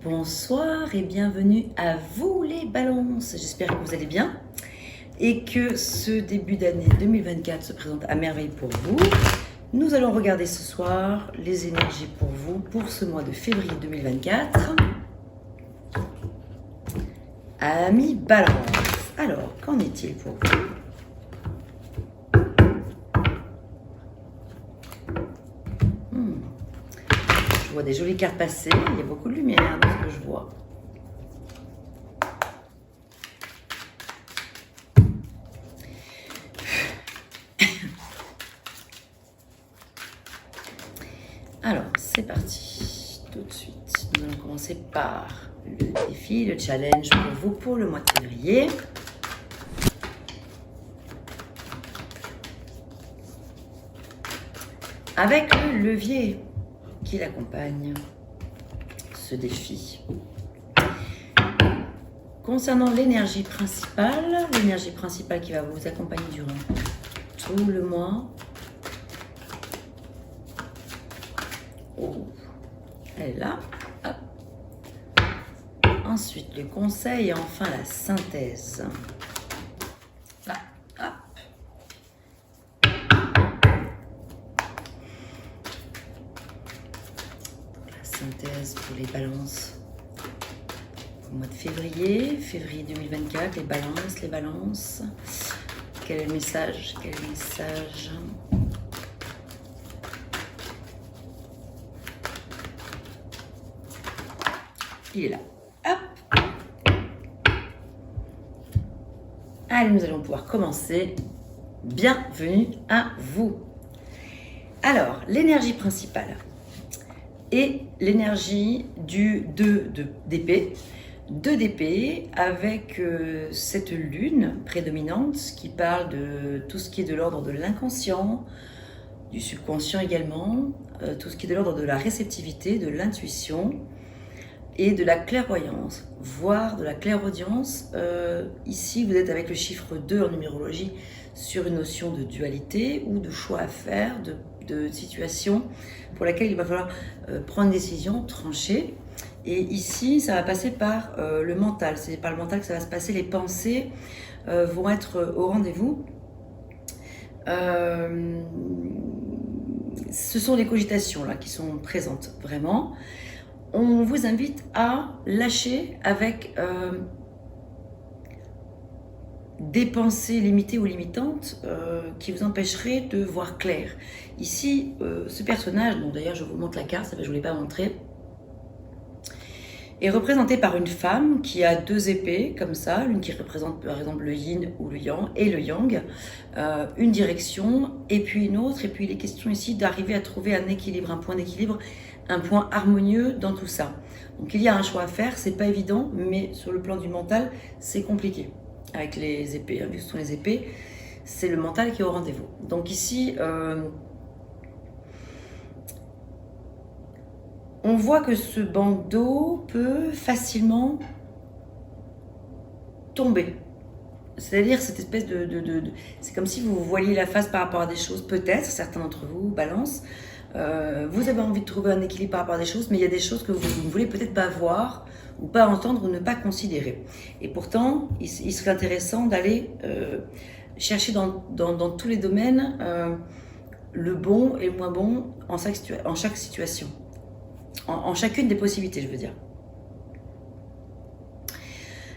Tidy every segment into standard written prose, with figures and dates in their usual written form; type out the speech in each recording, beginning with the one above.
Bonsoir et bienvenue à vous les balances. J'espère que vous allez bien et que ce début d'année 2024 se présente à merveille pour vous. Nous allons regarder ce soir les énergies pour vous pour ce mois de février 2024. Amis balance, alors qu'en est-il pour vous? Je vois des jolies cartes passer, il y a beaucoup de lumière dans ce que je vois. Alors, c'est parti. Tout de suite, nous allons commencer par le défi, le challenge pour vous pour le mois de février. Avec le levier qui l'accompagne, ce défi. Concernant l'énergie principale qui va vous accompagner durant tout le mois. Oh, elle est là. Hop. Ensuite, le conseil et enfin la synthèse. Là, hop. Synthèse pour les balances au mois de février 2024, les balances. Quel est le message? Il est là. Hop. Allez, nous allons pouvoir commencer. Bienvenue à vous. Alors, l'énergie principale et l'énergie du 2 d'épée. 2 d'épée avec cette lune prédominante qui parle de tout ce qui est de l'ordre de l'inconscient, du subconscient également, tout ce qui est de l'ordre de la réceptivité, de l'intuition et de la clairvoyance, voire de la clairaudience. Ici, vous êtes avec le chiffre 2 en numérologie sur une notion de dualité ou de choix à faire, de situation pour laquelle il va falloir prendre une décision, trancher. Et ici, ça va passer par le mental. C'est par le mental que ça va se passer. Les pensées vont être au rendez-vous. Ce sont les cogitations là qui sont présentes vraiment. On vous invite à lâcher avec des pensées limitées ou limitantes qui vous empêcheraient de voir clair. Ici, ce personnage, dont d'ailleurs je vous montre la carte, ça je ne vous l'ai pas montré, est représenté par une femme qui a 2 épées, comme ça, l'une qui représente par exemple le yin ou le yang, et le yang, une direction, et puis une autre, et puis il est question ici d'arriver à trouver un équilibre, un point d'équilibre, un point harmonieux dans tout ça. Donc il y a un choix à faire, c'est pas évident, mais sur le plan du mental, c'est compliqué. Avec les épées, vu que ce sont les épées, c'est le mental qui est au rendez-vous. Donc ici, on voit que ce bandeau peut facilement tomber. C'est-à-dire cette espèce c'est comme si vous voiliez la face par rapport à des choses, peut-être, certains d'entre vous, balance. Vous avez envie de trouver un équilibre par rapport à des choses, mais il y a des choses que vous ne voulez peut-être pas voir, ou pas entendre, ou ne pas considérer. Et pourtant, il serait intéressant d'aller chercher dans tous les domaines le bon et le moins bon en chaque situation. En chacune des possibilités, je veux dire.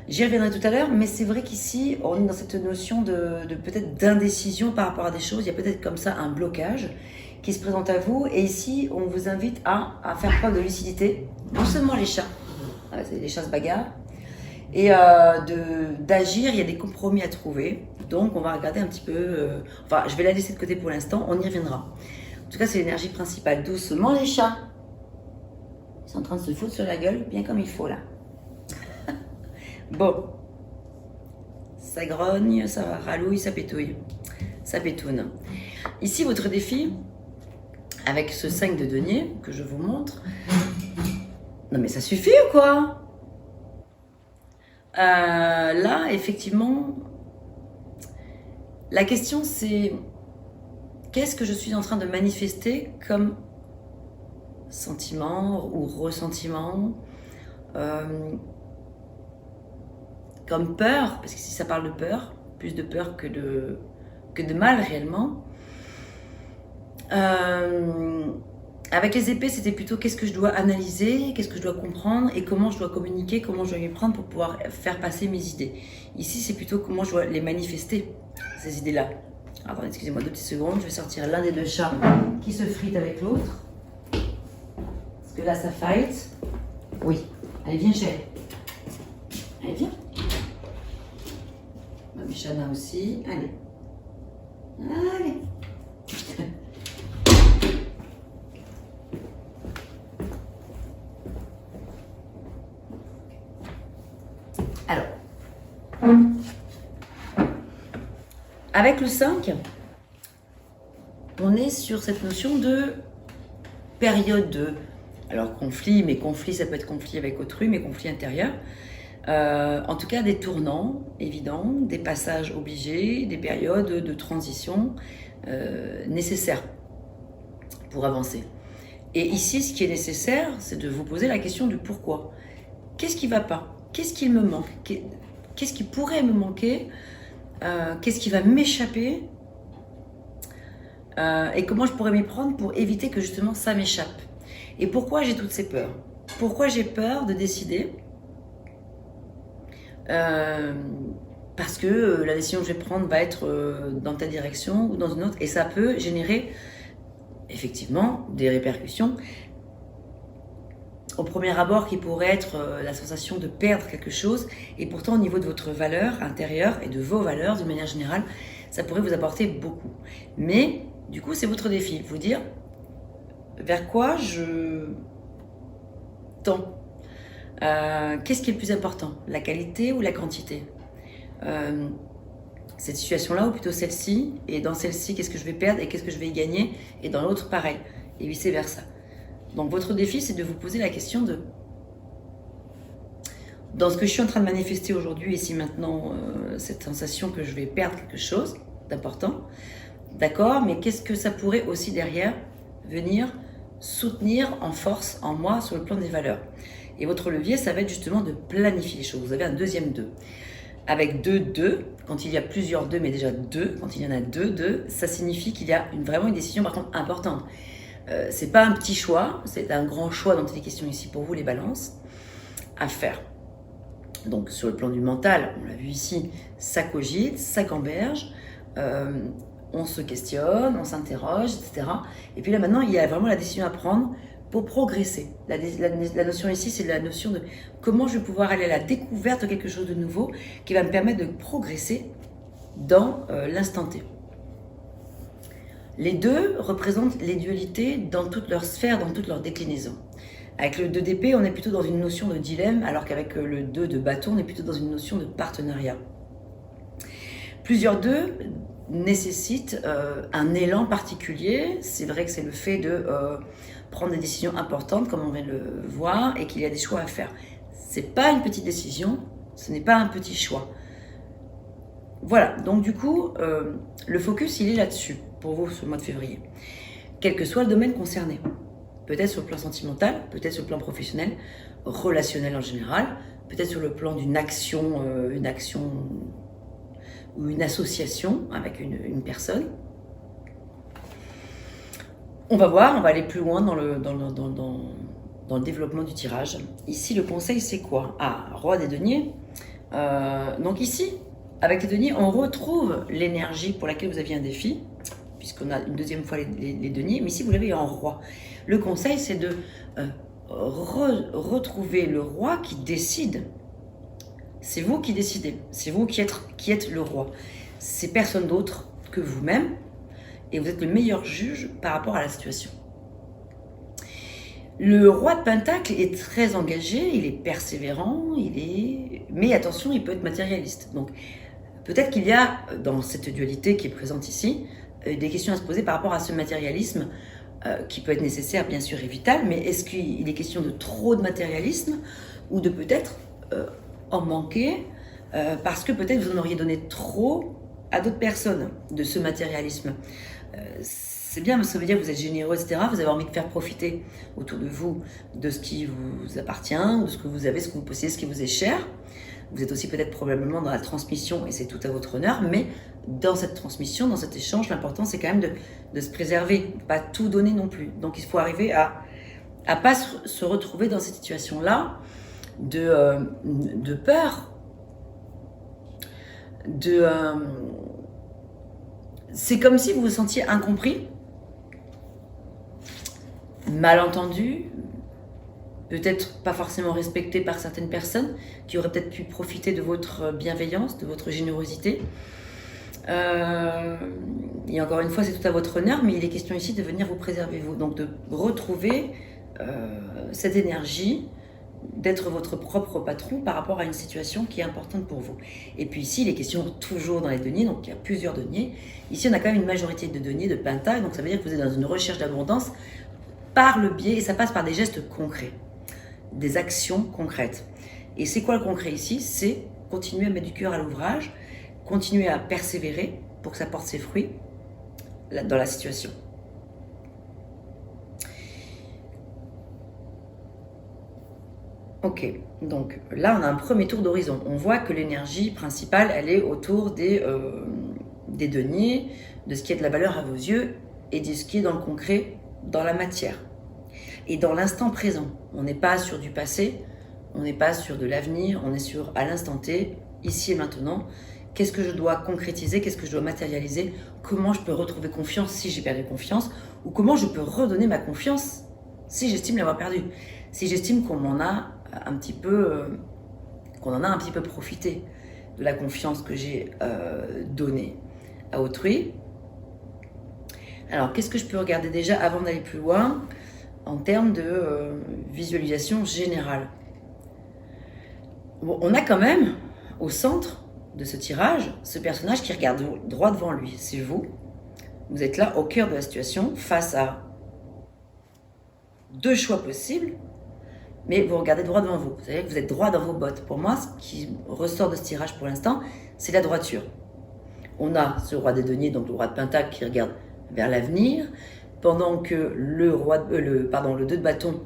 J'y reviendrai tout à l'heure, mais c'est vrai qu'ici, on est dans cette notion de peut-être d'indécision par rapport à des choses. Il y a peut-être comme ça un blocage qui se présente à vous. Et ici, on vous invite à faire preuve de lucidité. Non seulement les chats, c'est les chats se bagarrent, et d'agir. Il y a des compromis à trouver. Donc, on va regarder un petit peu... enfin, je vais la laisser de côté pour l'instant. On y reviendra. En tout cas, c'est l'énergie principale. Doucement, les chats. Ils sont en train de se foutre sur la gueule, bien comme il faut, là. Bon. Ça grogne, ça ralouille, ça pétouille. Ça pétoune. Ici, votre défi, avec ce 5 de denier, que je vous montre. Non, mais ça suffit ou quoi? Là, effectivement, la question, c'est... Qu'est-ce que je suis en train de manifester comme sentiment ou ressentiment comme peur, parce que si ça parle de peur, plus de peur que de mal réellement. Avec les épées, c'était plutôt qu'est-ce que je dois analyser, qu'est-ce que je dois comprendre et comment je dois communiquer, comment je dois m'y prendre pour pouvoir faire passer mes idées. Ici, c'est plutôt comment je dois les manifester, ces idées-là. Attendez, excusez-moi 2 petites secondes, je vais sortir l'un des 2 chats qui se frite avec l'autre. Parce que là, ça fight. Oui, allez, viens chérie. Allez, viens. Ma bichana aussi, allez. Allez. Alors, avec le 5, on est sur cette notion de période de, alors conflit, mais conflit, ça peut être conflit avec autrui, mais conflit intérieur. En tout cas, des tournants évidents, des passages obligés, des périodes de transition nécessaires pour avancer. Et ici, ce qui est nécessaire, c'est de vous poser la question du pourquoi. Qu'est-ce qui ne va pas? Qu'est-ce qu'il me manque? Qu'est-ce qui pourrait me manquer? Qu'est-ce qui va m'échapper? Et comment je pourrais m'y prendre pour éviter que justement ça m'échappe? Et pourquoi j'ai toutes ces peurs? Pourquoi j'ai peur de décider? Parce que la décision que je vais prendre va être dans telle direction ou dans une autre, et ça peut générer effectivement des répercussions. Au premier abord, qui pourrait être la sensation de perdre quelque chose, et pourtant au niveau de votre valeur intérieure et de vos valeurs d'une manière générale, ça pourrait vous apporter beaucoup. Mais du coup, c'est votre défi, vous dire vers quoi je tends. Qu'est-ce qui est le plus important, la qualité ou la quantité? Cette situation-là ou plutôt celle-ci, et dans celle-ci, qu'est-ce que je vais perdre et qu'est-ce que je vais y gagner, et dans l'autre, pareil, et vice-versa. Donc votre défi, c'est de vous poser la question de, dans ce que je suis en train de manifester aujourd'hui, ici maintenant, cette sensation que je vais perdre quelque chose d'important, d'accord, mais qu'est-ce que ça pourrait aussi derrière venir soutenir en force en moi sur le plan des valeurs? Et votre levier, ça va être justement de planifier les choses. Vous avez un deuxième 2. Avec 2, quand il y a plusieurs 2, mais déjà 2, quand il y en a 2, ça signifie qu'il y a vraiment une décision par contre importante. C'est pas un petit choix, c'est un grand choix dont il est question ici pour vous, les balances, à faire. Donc sur le plan du mental, on l'a vu ici, ça cogite, ça gamberge, on se questionne, on s'interroge, etc. Et puis là maintenant, il y a vraiment la décision à prendre pour progresser. La notion ici, c'est la notion de comment je vais pouvoir aller à la découverte de quelque chose de nouveau qui va me permettre de progresser dans l'instant T. Les 2 représentent les dualités dans toutes leurs sphères, dans toutes leurs déclinaisons. Avec le 2 d'épée, on est plutôt dans une notion de dilemme, alors qu'avec le 2 de bâton, on est plutôt dans une notion de partenariat. Plusieurs 2 nécessitent un élan particulier. C'est vrai que c'est le fait de prendre des décisions importantes, comme on vient de le voir, et qu'il y a des choix à faire. Ce n'est pas une petite décision, ce n'est pas un petit choix. Voilà, donc du coup, le focus, il est là-dessus, pour vous, ce mois de février. Quel que soit le domaine concerné. Peut-être sur le plan sentimental, peut-être sur le plan professionnel, relationnel en général, peut-être sur le plan d'une action, ou une association avec une personne. On va voir, on va aller plus loin dans le développement du tirage. Ici, le conseil, c'est quoi? Ah, roi des deniers. Donc ici, avec les deniers, on retrouve l'énergie pour laquelle vous aviez un défi, puisqu'on a une deuxième fois les deniers, mais ici, vous l'avez en roi. Le conseil, c'est de retrouver le roi qui décide. C'est vous qui décidez, c'est vous qui êtes le roi. C'est personne d'autre que vous-même, et vous êtes le meilleur juge par rapport à la situation. Le roi de Pentacle est très engagé, il est persévérant, mais attention, il peut être matérialiste. Donc peut-être qu'il y a, dans cette dualité qui est présente ici, des questions à se poser par rapport à ce matérialisme qui peut être nécessaire, bien sûr, et vital, mais est-ce qu'il est question de trop de matérialisme ou de peut-être en manquer parce que peut-être vous en auriez donné trop à d'autres personnes de ce matérialisme. c'est bien, parce que ça veut dire que vous êtes généreux, etc. Vous avez envie de faire profiter autour de vous de ce qui vous appartient, de ce que vous avez, ce que vous possédez, ce qui vous est cher. Vous êtes aussi peut-être probablement dans la transmission et c'est tout à votre honneur, mais dans cette transmission, dans cet échange, l'important c'est quand même de se préserver, de pas tout donner non plus. Donc il faut arriver à pas se retrouver dans cette situation-là de peur, c'est comme si vous vous sentiez incompris, mal entendu, peut-être pas forcément respecté par certaines personnes qui auraient peut-être pu profiter de votre bienveillance, de votre générosité. Et encore une fois, c'est tout à votre honneur, mais il est question ici de venir vous préserver, vous. Donc de retrouver cette énergie, d'être votre propre patron par rapport à une situation qui est importante pour vous. Et puis ici, il est question toujours dans les deniers, donc il y a plusieurs deniers. Ici, on a quand même une majorité de deniers, de pentacle, donc ça veut dire que vous êtes dans une recherche d'abondance par le biais, et ça passe par des gestes concrets, des actions concrètes. Et c'est quoi le concret ici? C'est continuer à mettre du cœur à l'ouvrage, continuer à persévérer pour que ça porte ses fruits dans la situation. Ok, donc là on a un premier tour d'horizon. On voit que l'énergie principale, elle est autour des deniers, de ce qui est de la valeur à vos yeux et de ce qui est dans le concret, dans la matière. Et dans l'instant présent, on n'est pas sur du passé, on n'est pas sur de l'avenir, on est sur à l'instant T, ici et maintenant. Qu'est-ce que je dois concrétiser, qu'est-ce que je dois matérialiser, comment je peux retrouver confiance si j'ai perdu confiance, ou comment je peux redonner ma confiance si j'estime l'avoir perdue, si j'estime qu'on m'en a un petit peu, qu'on en a un petit peu profité de la confiance que j'ai donnée à autrui. Alors, qu'est-ce que je peux regarder déjà avant d'aller plus loin en termes de visualisation générale? Bon, on a quand même au centre de ce tirage ce personnage qui regarde droit devant lui. C'est vous. Vous êtes là au cœur de la situation face à deux choix possibles, mais vous regardez droit devant vous. Vous savez que vous êtes droit dans vos bottes. Pour moi, ce qui ressort de ce tirage pour l'instant, c'est la droiture. On a ce roi des deniers, donc le roi de pentacle qui regarde vers l'avenir, pendant que le 2 de bâton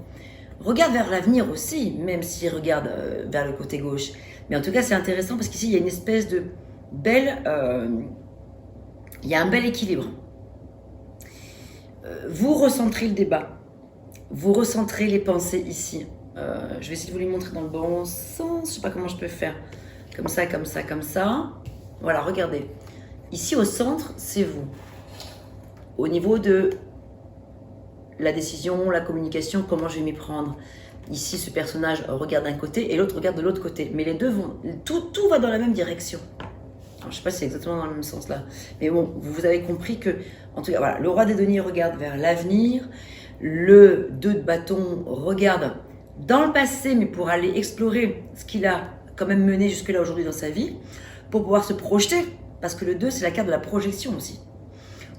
regarde vers l'avenir aussi, même s'il regarde vers le côté gauche. Mais en tout cas, c'est intéressant parce qu'ici, il y a une espèce de belle... il y a un bel équilibre. Vous recentrez le débat. Vous recentrez les pensées ici. Je vais essayer de vous les montrer dans le bon sens. Je ne sais pas comment je peux faire. Comme ça, comme ça, comme ça. Voilà, regardez. Ici, au centre, c'est vous. Au niveau de la décision, la communication, comment je vais m'y prendre. Ici, ce personnage regarde d'un côté et l'autre regarde de l'autre côté. Mais les deux vont... Tout va dans la même direction. Alors, je ne sais pas si c'est exactement dans le même sens là. Mais bon, vous avez compris que... En tout cas, voilà, le roi des deniers regarde vers l'avenir. Le 2 de bâton regarde dans le passé, mais pour aller explorer ce qu'il a quand même mené jusque-là aujourd'hui dans sa vie, pour pouvoir se projeter. Parce que le 2, c'est la carte de la projection aussi.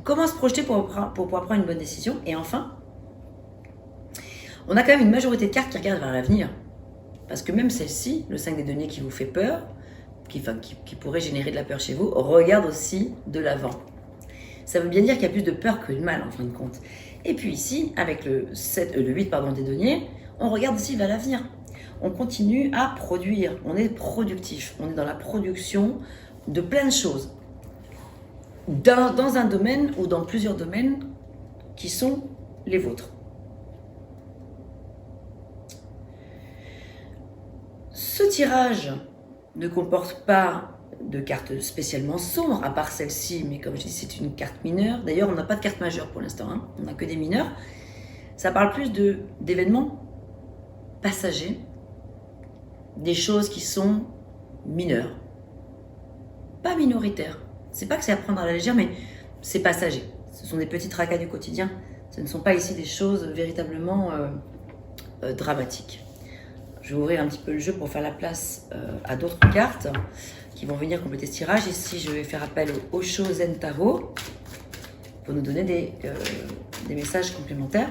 Comment se projeter pour pouvoir prendre une bonne décision? Et enfin, on a quand même une majorité de cartes qui regardent vers l'avenir. Parce que même celle-ci, le 5 des deniers qui vous fait peur, qui pourrait générer de la peur chez vous, regarde aussi de l'avant. Ça veut bien dire qu'il y a plus de peur que de mal en fin de compte. Et puis ici, avec le 8 des deniers, on regarde aussi vers l'avenir. On continue à produire, on est productif, on est dans la production de plein de choses. Dans un domaine ou dans plusieurs domaines qui sont les vôtres. Ce tirage ne comporte pas de cartes spécialement sombres, à part celle-ci, mais comme je dis, c'est une carte mineure. D'ailleurs, on n'a pas de carte majeure pour l'instant, hein. On n'a que des mineurs. Ça parle plus d'événements passagers, des choses qui sont mineures, pas minoritaires. C'est pas que c'est à prendre à la légère, mais c'est passager. Ce sont des petits tracas du quotidien. Ce ne sont pas ici des choses véritablement dramatiques. Je vais ouvrir un petit peu le jeu pour faire la place à d'autres cartes qui vont venir compléter ce tirage. Ici, je vais faire appel au Osho Zen Tarot pour nous donner des messages complémentaires.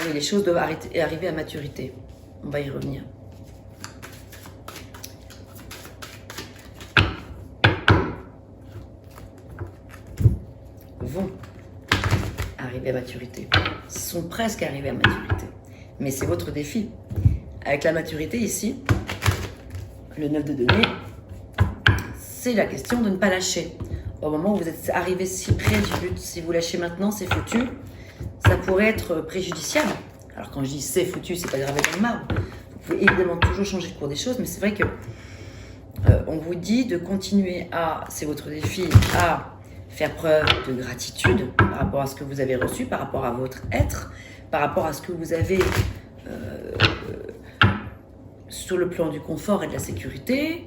Et les choses doivent arriver à maturité. On va y revenir. Vont arriver à maturité, sont presque arrivés à maturité. Mais c'est votre défi. Avec la maturité ici, le 9 de denier, c'est la question de ne pas lâcher. Au moment où vous êtes arrivé si près du but, si vous lâchez maintenant, c'est foutu. Ça pourrait être préjudiciable. Alors quand je dis c'est foutu, c'est pas gravé dans le marbre. Vous pouvez évidemment toujours changer le cours des choses, mais c'est vrai que on vous dit de continuer à, c'est votre défi, à faire preuve de gratitude par rapport à ce que vous avez reçu, par rapport à votre être, par rapport à ce que vous avez sur le plan du confort et de la sécurité,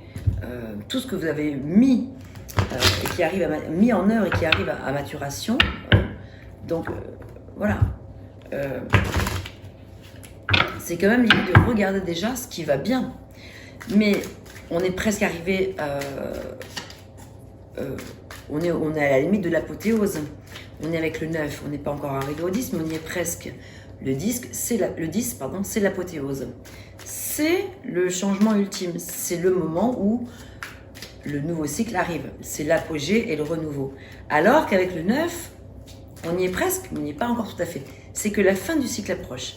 tout ce que vous avez mis et qui arrive mis en œuvre et qui arrive à maturation. Donc voilà. C'est quand même l'idée de regarder déjà ce qui va bien. Mais on est presque arrivé, on est à la limite de l'apothéose. On est avec le 9, on n'est pas encore arrivé au 10, mais on y est presque. Le 10, c'est l'apothéose. C'est le changement ultime. C'est le moment où le nouveau cycle arrive. C'est l'apogée et le renouveau. Alors qu'avec le 9, on y est presque, mais on n'y est pas encore tout à fait. C'est que la fin du cycle approche.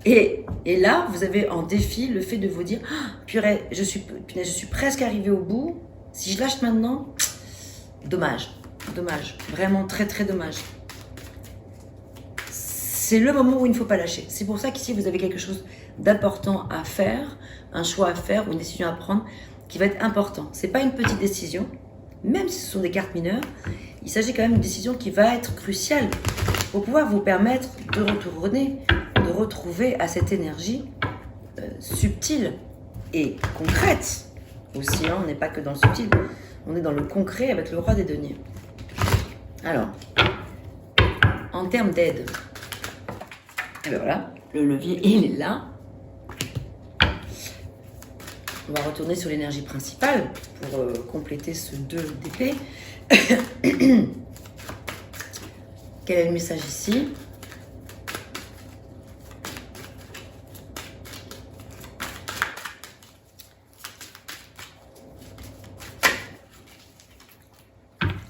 Et là, vous avez en défi le fait de vous dire purée, je suis presque arrivé au bout. Si je lâche maintenant, dommage. Vraiment très très dommage. C'est le moment où il ne faut pas lâcher. C'est pour ça qu'ici, vous avez quelque chose d'important à faire, un choix à faire ou une décision à prendre qui va être important. Ce n'est pas une petite décision, même si ce sont des cartes mineures. Il s'agit quand même d'une décision qui va être cruciale pour pouvoir vous permettre de retrouver à cette énergie subtile et concrète aussi. Hein, on n'est pas que dans le subtil, on est dans le concret avec le roi des deniers. Alors, en termes d'aide, et bien voilà, le levier il est là. On va retourner sur l'énergie principale pour compléter ce 2 d'épée. Quel est le message ici ?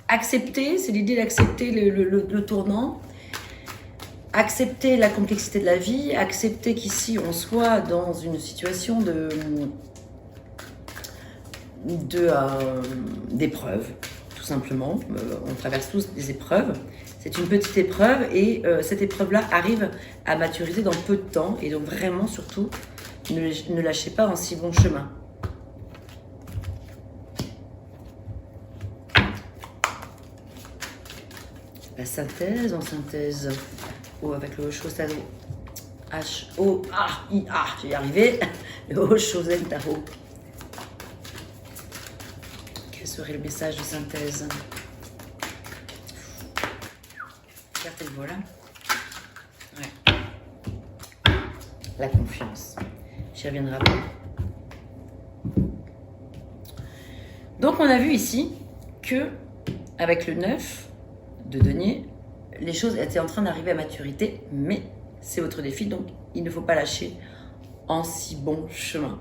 Accepter, c'est l'idée d'accepter le tournant, accepter la complexité de la vie, accepter qu'ici on soit dans une situation d'épreuve, tout simplement. On traverse tous des épreuves. C'est une petite épreuve et cette épreuve-là arrive à maturité dans peu de temps. Et donc vraiment, surtout, ne lâchez pas en si bon chemin. La synthèse en synthèse. Oh, avec le Hoshō H-O-A-I-A, j'ai y arrivé. Le Hoshō Taro. Quel serait le message de synthèse? Carte et voilà. Ouais. La confiance. J'y reviendrai après. Donc on a vu ici que avec le 9 de denier, les choses étaient en train d'arriver à maturité, mais c'est votre défi, donc il ne faut pas lâcher en si bon chemin.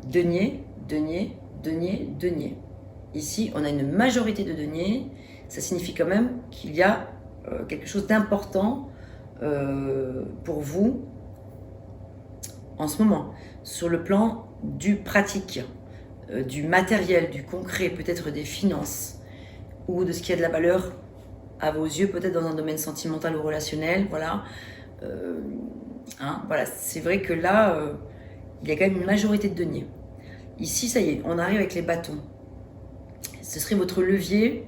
Denier, denier, denier, denier. Ici, on a une majorité de deniers. Ça signifie quand même qu'il y a quelque chose d'important pour vous en ce moment, sur le plan du pratique, du matériel, du concret, peut-être des finances, ou de ce qui a de la valeur à vos yeux, peut-être dans un domaine sentimental ou relationnel, voilà. Voilà, c'est vrai que là, il y a quand même une majorité de deniers. Ici, ça y est, on arrive avec les bâtons. Ce serait votre levier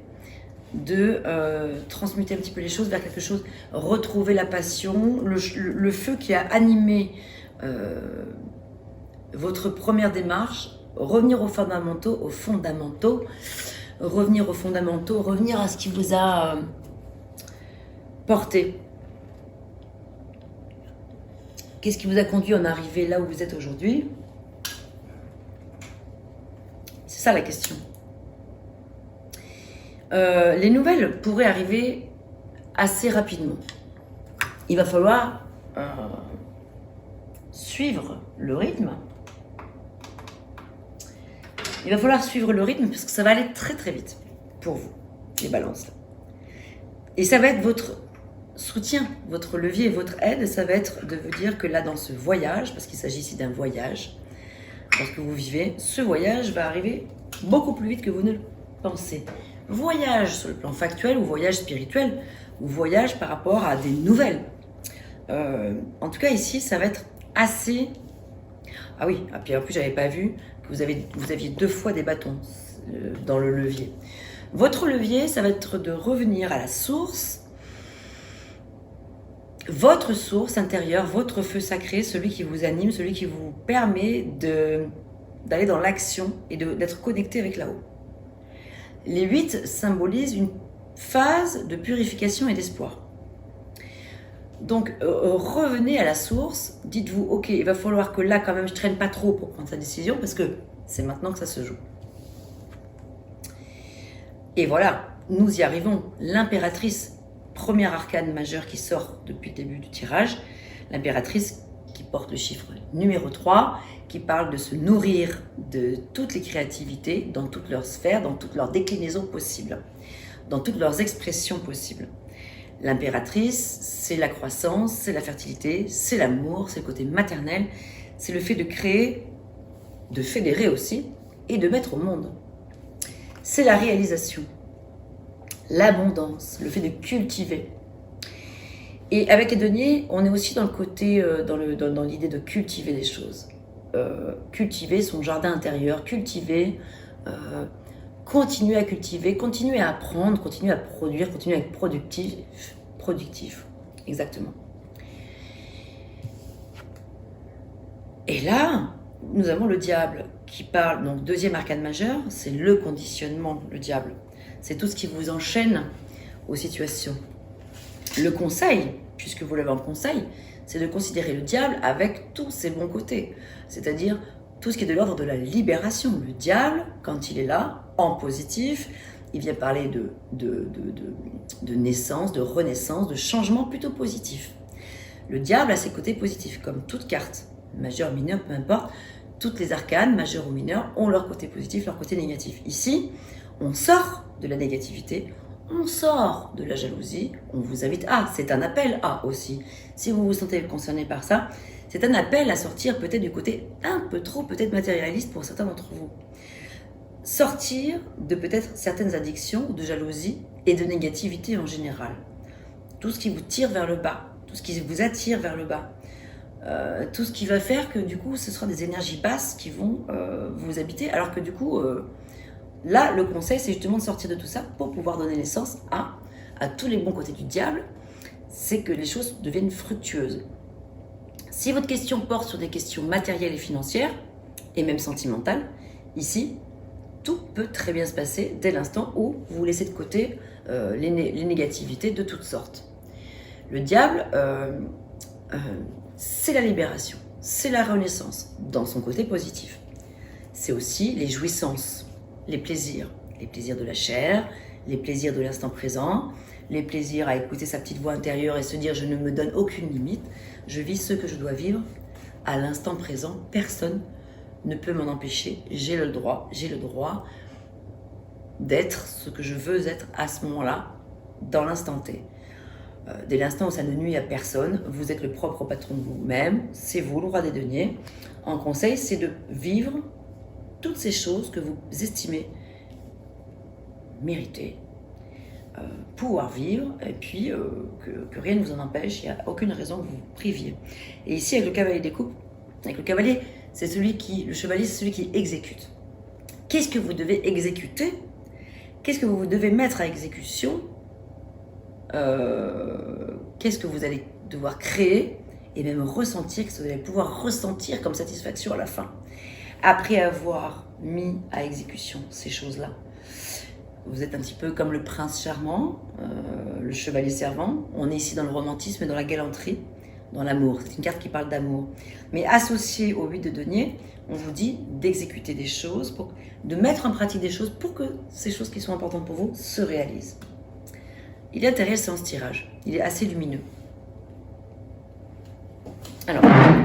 de transmuter un petit peu les choses vers quelque chose, retrouver la passion, le feu qui a animé votre première démarche, revenir aux fondamentaux, revenir à ce qui vous a porté. Qu'est-ce qui vous a conduit à en arriver là où vous êtes aujourd'hui? C'est ça la question. Les nouvelles pourraient arriver assez rapidement. Il va falloir suivre le rythme. Il va falloir suivre le rythme parce que ça va aller très très vite pour vous, les balances. Et ça va être votre soutien, votre levier, votre aide. Ça va être de vous dire que là, dans ce voyage, parce qu'il s'agit ici d'un voyage, parce que vous vivez, ce voyage va arriver beaucoup plus vite que vous ne le pensez. Voyage sur le plan factuel ou voyage spirituel ou voyage par rapport à des nouvelles. En tout cas, ici, ça va être assez... Ah oui, et puis en plus, j'avais pas vu que vous aviez 2 fois des bâtons dans le levier. Votre levier, ça va être de revenir à la source, votre source intérieure, votre feu sacré, celui qui vous anime, celui qui vous permet d'aller dans l'action et d'être connecté avec là-haut. Les 8 symbolisent une phase de purification et d'espoir. Donc, revenez à la source, dites-vous, ok, il va falloir que là, quand même, je traîne pas trop pour prendre sa décision, parce que c'est maintenant que ça se joue. Et voilà, nous y arrivons. L'impératrice, première arcane majeure qui sort depuis le début du tirage, l'impératrice qui porte le chiffre numéro 3, qui parle de se nourrir de toutes les créativités, dans toutes leurs sphères, dans toutes leurs déclinaisons possibles, dans toutes leurs expressions possibles. L'impératrice, c'est la croissance, c'est la fertilité, c'est l'amour, c'est le côté maternel, c'est le fait de créer, de fédérer aussi, et de mettre au monde. C'est la réalisation, l'abondance, le fait de cultiver. Et avec les deniers, on est aussi dans le côté, dans l'idée de cultiver des choses. Cultiver son jardin intérieur, cultiver, continuer à cultiver, continuer à apprendre, continuer à produire, continuer à être productif. Exactement. Et là, nous avons le diable qui parle, donc deuxième arcane majeur, c'est le conditionnement, le diable. C'est tout ce qui vous enchaîne aux situations. Le conseil, puisque vous l'avez en conseil, c'est de considérer le diable avec tous ses bons côtés. C'est-à-dire tout ce qui est de l'ordre de la libération. Le diable, quand il est là, en positif, il vient parler de naissance, de renaissance, de changement plutôt positif. Le diable a ses côtés positifs, comme toute carte, majeure, mineure, peu importe. Toutes les arcanes, majeures ou mineures, ont leur côté positif, leur côté négatif. Ici, on sort de la négativité, on sort de la jalousie, on vous invite à, c'est un appel à aussi. Si vous vous sentez concerné par ça, c'est un appel à sortir peut-être du côté un peu trop peut-être matérialiste pour certains d'entre vous. Sortir de peut-être certaines addictions, de jalousie et de négativité en général. Tout ce qui vous tire vers le bas, tout ce qui vous attire vers le bas. Tout ce qui va faire que du coup ce sera des énergies basses qui vont vous habiter, alors que du coup là le conseil c'est justement de sortir de tout ça pour pouvoir donner naissance à tous les bons côtés du diable, c'est que les choses deviennent fructueuses. Si votre question porte sur des questions matérielles et financières et même sentimentales, ici tout peut très bien se passer dès l'instant où vous laissez de côté les négativités de toutes sortes. Le diable c'est la libération, c'est la renaissance dans son côté positif. C'est aussi les jouissances, les plaisirs de la chair, les plaisirs de l'instant présent, les plaisirs à écouter sa petite voix intérieure et se dire je ne me donne aucune limite, je vis ce que je dois vivre à l'instant présent, personne ne peut m'en empêcher, j'ai le droit d'être ce que je veux être à ce moment-là, dans l'instant T. Dès l'instant où ça ne nuit à personne, vous êtes le propre patron de vous-même, c'est vous le roi des deniers. En conseil, c'est de vivre toutes ces choses que vous estimez mériter, pouvoir vivre, et puis que rien ne vous en empêche, il n'y a aucune raison que vous vous priviez. Et ici, avec le cavalier des coupes, avec le cavalier, le chevalier, c'est celui qui exécute. Qu'est-ce que vous devez exécuter? Qu'est-ce que vous devez mettre à exécution? Qu'est-ce que vous allez devoir créer et même ressentir, que vous allez pouvoir ressentir comme satisfaction à la fin. Après avoir mis à exécution ces choses-là, vous êtes un petit peu comme le prince charmant, le chevalier servant. On est ici dans le romantisme et dans la galanterie, dans l'amour. C'est une carte qui parle d'amour. Mais associée au 8 de denier, on vous dit d'exécuter des choses, de mettre en pratique des choses pour que ces choses qui sont importantes pour vous se réalisent. Il est intéressant ce tirage, il est assez lumineux. Alors,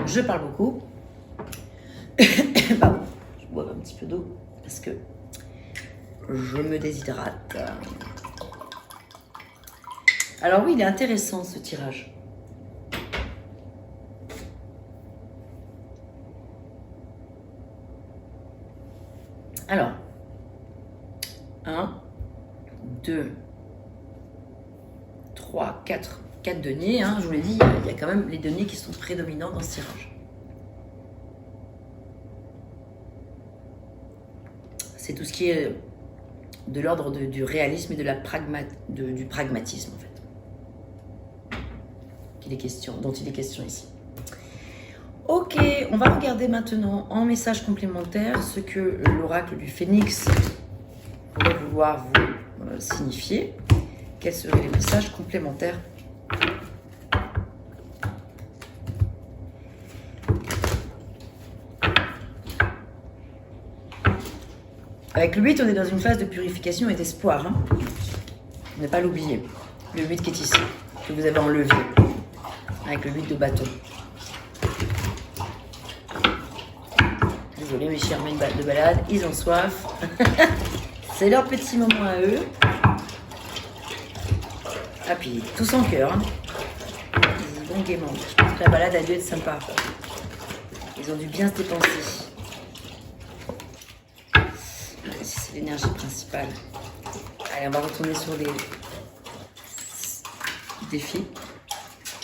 je parle beaucoup. Pardon, je bois un petit peu d'eau parce que je me déshydrate. Alors oui, il est intéressant ce tirage. Alors, 1, 2, 3, 4. 4 deniers, hein, je vous l'ai dit, il y a quand même les deniers qui sont prédominants dans ce tirage. C'est tout ce qui est de l'ordre du réalisme et de du pragmatisme, en fait. Dont il est question ici. Ok, on va regarder maintenant en message complémentaire ce que l'oracle du Phénix pourrait vouloir vous signifier. Quels seraient les messages complémentaires? Avec le 8, on est dans une phase de purification et d'espoir. Hein. Ne pas l'oublier. Le 8 qui est ici, que vous avez en levier. Avec le 8 de bâton. Désolé, mes chers mains de balade, ils ont soif. C'est leur petit moment à eux. Ah, puis tous en cœur. Hein. Ils vont gaiement. Je pense que la balade a dû être sympa. Ils ont dû bien se dépenser. C'est l'énergie principale. Allez, on va retourner sur les défis.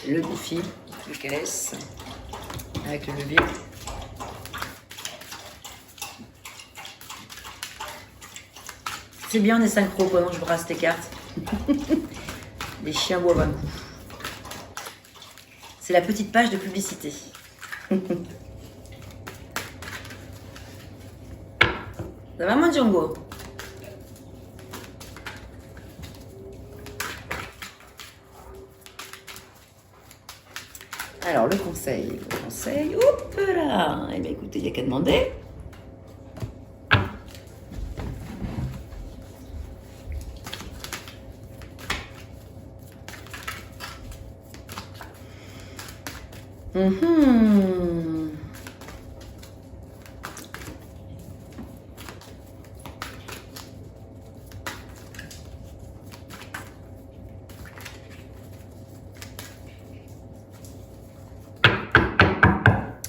Le défi, le calès, avec le levier. C'est bien, on est synchro pendant que je brasse tes cartes. Les chiens boivent un coup. C'est la petite page de publicité. Ça va, mon Django? Alors, le conseil. Hop là. Eh bien, écoutez, il n'y a qu'à demander.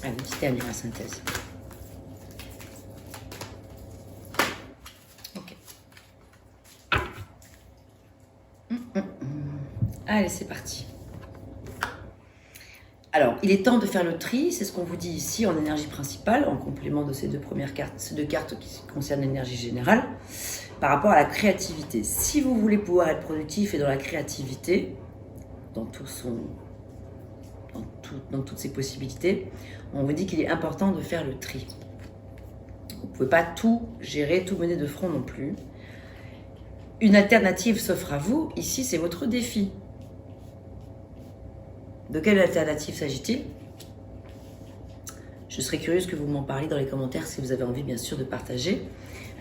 Allez, petite dernière synthèse. Ok. Allez, c'est parti. Alors, il est temps de faire le tri, c'est ce qu'on vous dit ici en énergie principale, en complément de ces deux premières cartes, ces deux cartes qui concernent l'énergie générale, par rapport à la créativité. Si vous voulez pouvoir être productif et dans la créativité, dans toutes ses possibilités, on vous dit qu'il est important de faire le tri. Vous ne pouvez pas tout gérer, tout mener de front non plus. Une alternative s'offre à vous, ici c'est votre défi. De quelle alternative s'agit-il? Je serais curieuse que vous m'en parliez dans les commentaires si vous avez envie, bien sûr, de partager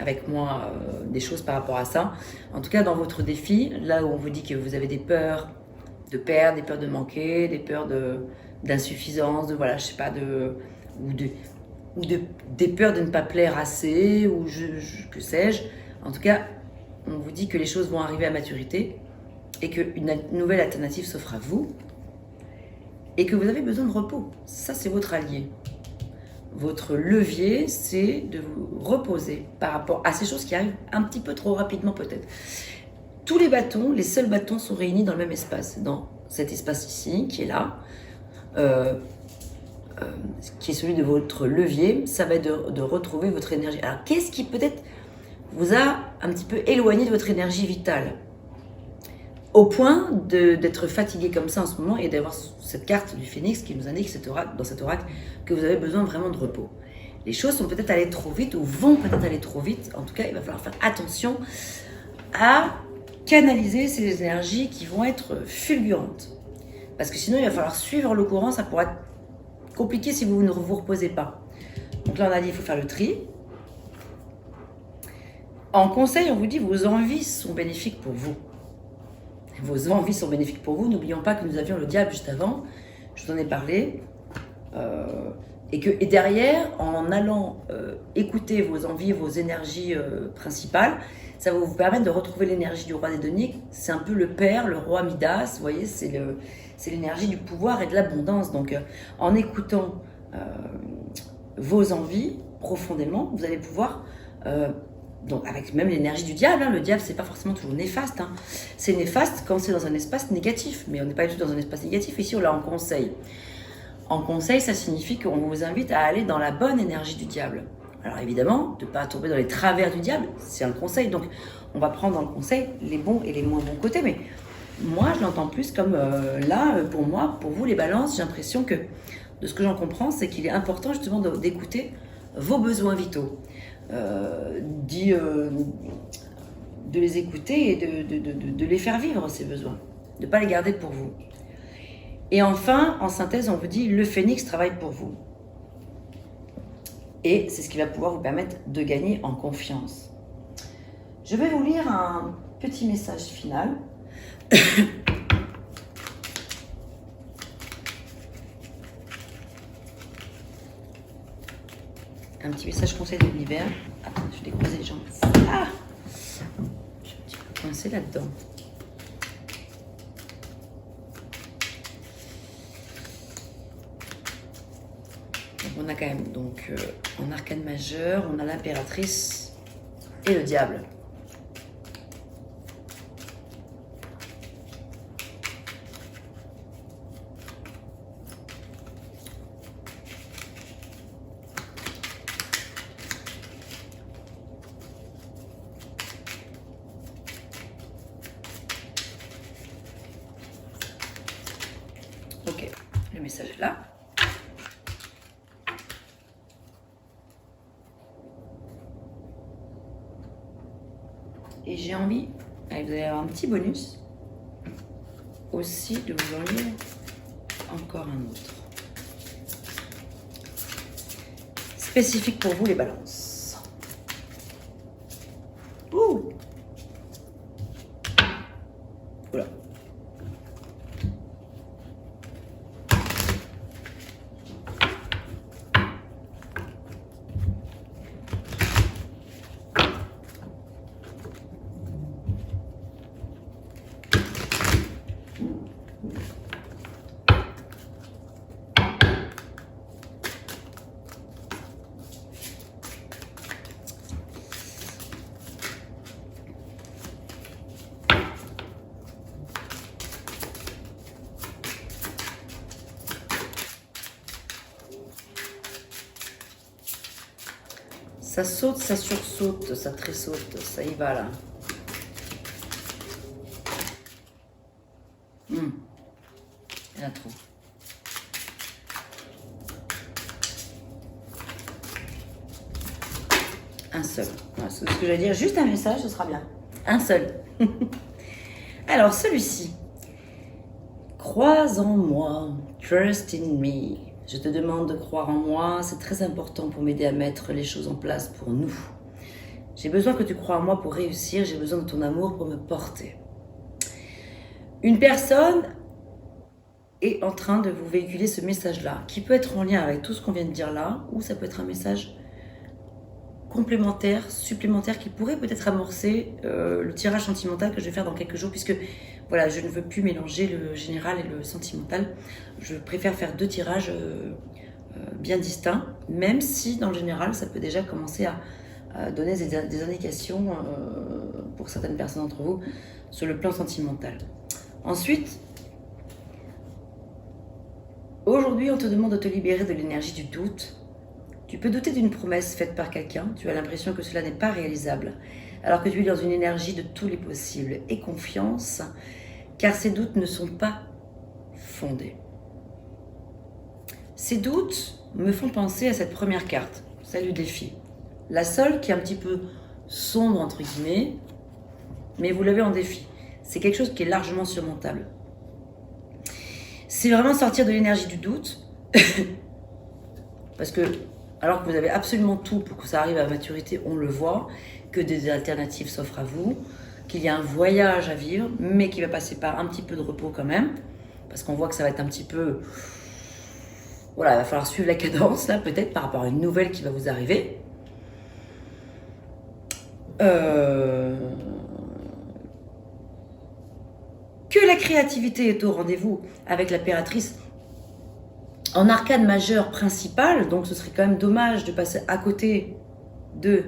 avec moi des choses par rapport à ça. En tout cas, dans votre défi, là où on vous dit que vous avez des peurs de perdre, des peurs de manquer, des peurs d'insuffisance, voilà, je sais pas, des peurs de ne pas plaire assez, ou que sais-je. En tout cas, on vous dit que les choses vont arriver à maturité et qu'une nouvelle alternative s'offre à vous. Et que vous avez besoin de repos. Ça, c'est votre allié. Votre levier, c'est de vous reposer par rapport à ces choses qui arrivent un petit peu trop rapidement peut-être. Tous les bâtons, les seuls bâtons sont réunis dans le même espace. Dans cet espace ici, qui est là, qui est celui de votre levier, ça va être de retrouver votre énergie. Alors, qu'est-ce qui peut-être vous a un petit peu éloigné de votre énergie vitale ? Au point d'être fatigué comme ça en ce moment et d'avoir cette carte du Phénix qui nous indique dans cet oracle que vous avez besoin vraiment de repos. Les choses sont peut-être allées trop vite ou vont peut-être aller trop vite. En tout cas, il va falloir faire attention à canaliser ces énergies qui vont être fulgurantes. Parce que sinon, il va falloir suivre le courant. Ça pourra être compliqué si vous ne vous reposez pas. Donc là, on a dit qu'il faut faire le tri. En conseil, on vous dit vos envies sont bénéfiques pour vous. Vos envies sont bénéfiques pour vous. N'oublions pas que nous avions le diable juste avant. Je vous en ai parlé. Et derrière, en allant écouter vos envies, vos énergies principales, ça va vous permettre de retrouver l'énergie du roi des deniers. C'est un peu le père, le roi Midas, vous voyez, c'est l'énergie du pouvoir et de l'abondance. Donc en écoutant vos envies profondément, vous allez pouvoir, donc avec même l'énergie du diable, hein, le diable c'est pas forcément toujours néfaste, hein. C'est néfaste quand c'est dans un espace négatif, mais on n'est pas du tout dans un espace négatif, ici on l'a en conseil. En conseil, ça signifie qu'on vous invite à aller dans la bonne énergie du diable. Alors évidemment, de ne pas tomber dans les travers du diable, c'est un conseil. Donc on va prendre dans le conseil les bons et les moins bons côtés. Mais moi, je l'entends plus comme là, pour moi, pour vous les balances, j'ai l'impression que, de ce que j'en comprends, c'est qu'il est important justement d'écouter vos besoins vitaux. De les écouter et de les faire vivre, ces besoins. De ne pas les garder pour vous. Et enfin, en synthèse, on vous dit, le phénix travaille pour vous. Et c'est ce qui va pouvoir vous permettre de gagner en confiance. Je vais vous lire un petit message final. Un petit message conseil de l'univers. Attends, je vais décroiser les jambes. Ah, je suis un petit peu coincée là-dedans. On a quand même donc en arcane majeur, on a l'impératrice et le diable. Ok, le message est là. Et j'ai envie, allez, vous allez avoir un petit bonus, aussi de vous en lire encore un autre. Spécifique pour vous les balances. Ouh. Voilà. Ça saute, ça sursaute, ça tressaute, ça y va là. Il y en a trop. Un seul. Voilà, c'est ce que j'allais dire. Juste un message, ce sera bien. Un seul. Alors, celui-ci. Crois en moi. Trust in me. Je te demande de croire en moi. C'est très important pour m'aider à mettre les choses en place pour nous. J'ai besoin que tu crois en moi pour réussir. J'ai besoin de ton amour pour me porter. Une personne est en train de vous véhiculer ce message-là, qui peut être en lien avec tout ce qu'on vient de dire là, ou ça peut être un message complémentaire, supplémentaire, qui pourrait peut-être amorcer le tirage sentimental que je vais faire dans quelques jours, puisque voilà, je ne veux plus mélanger le général et le sentimental. Je préfère faire deux tirages bien distincts, même si dans le général, ça peut déjà commencer à donner des indications pour certaines personnes d'entre vous sur le plan sentimental. Ensuite, aujourd'hui, on te demande de te libérer de l'énergie du doute. Tu peux douter d'une promesse faite par quelqu'un, tu as l'impression que cela n'est pas réalisable, alors que tu es dans une énergie de tous les possibles. Aie confiance, car ces doutes ne sont pas fondés. Ces doutes me font penser à cette première carte, celle du défi. La seule qui est un petit peu sombre, entre guillemets, mais vous l'avez en défi. C'est quelque chose qui est largement surmontable. C'est vraiment sortir de l'énergie du doute, parce que alors que vous avez absolument tout pour que ça arrive à maturité, on le voit, que des alternatives s'offrent à vous, qu'il y a un voyage à vivre, mais qui va passer par un petit peu de repos quand même, parce qu'on voit que ça va être un petit peu Voilà, il va falloir suivre la cadence, là, peut-être, par rapport à une nouvelle qui va vous arriver. Que la créativité est au rendez-vous avec l'impératrice en arcane majeure principale, donc ce serait quand même dommage de passer à côté de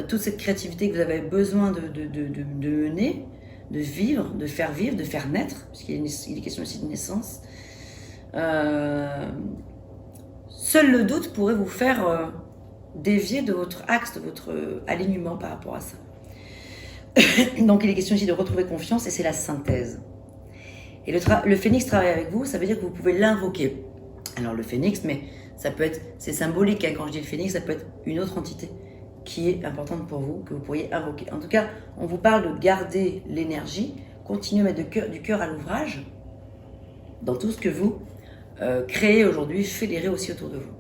toute cette créativité que vous avez besoin de mener, de vivre, de faire naître, puisqu'il est question aussi de naissance. Seul le doute pourrait vous faire dévier de votre axe, de votre alignement par rapport à ça. Donc il est question ici de retrouver confiance et c'est la synthèse. Et le phénix travaille avec vous, ça veut dire que vous pouvez l'invoquer. Alors le phénix, mais ça peut être, c'est symbolique, hein, quand je dis le phénix, ça peut être une autre entité qui est importante pour vous, que vous pourriez invoquer. En tout cas, on vous parle de garder l'énergie, continuer à mettre du cœur à l'ouvrage, dans tout ce que vous créez aujourd'hui, fédérez aussi autour de vous.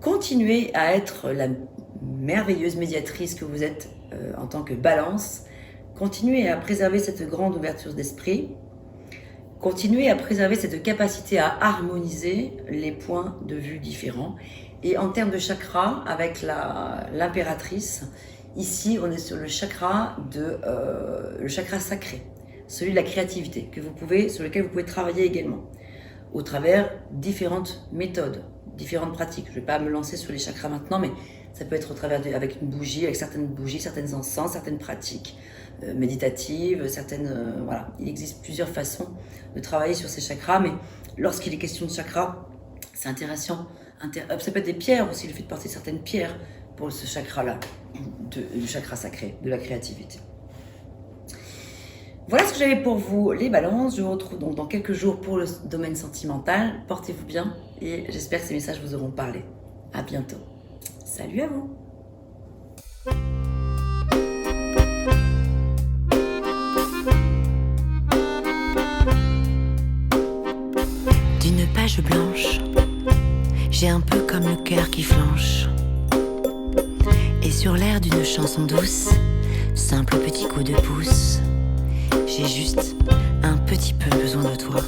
Continuez à être la merveilleuse médiatrice que vous êtes en tant que balance. Continuez à préserver cette grande ouverture d'esprit. Continuez à préserver cette capacité à harmoniser les points de vue différents. Et en termes de chakra, avec l'impératrice, ici on est sur le chakra sacré, celui de la créativité, sur lequel vous pouvez travailler également, au travers différentes méthodes, différentes pratiques. Je ne vais pas me lancer sur les chakras maintenant, mais ça peut être au travers avec une bougie, avec certaines bougies, certains encens, certaines pratiques méditatives, voilà. Il existe plusieurs façons de travailler sur ces chakras, mais lorsqu'il est question de chakras, c'est intéressant. Ça peut être des pierres aussi, le fait de porter certaines pierres pour ce chakra-là, le chakra sacré, de la créativité. Voilà ce que j'avais pour vous, les balances. Je vous retrouve donc dans quelques jours pour le domaine sentimental. Portez-vous bien et j'espère que ces messages vous auront parlé. À bientôt. Salut à vous. D'une page blanche, j'ai un peu comme le cœur qui flanche. Et sur l'air d'une chanson douce, simple petit coup de pouce, j'ai juste un petit peu besoin de toi.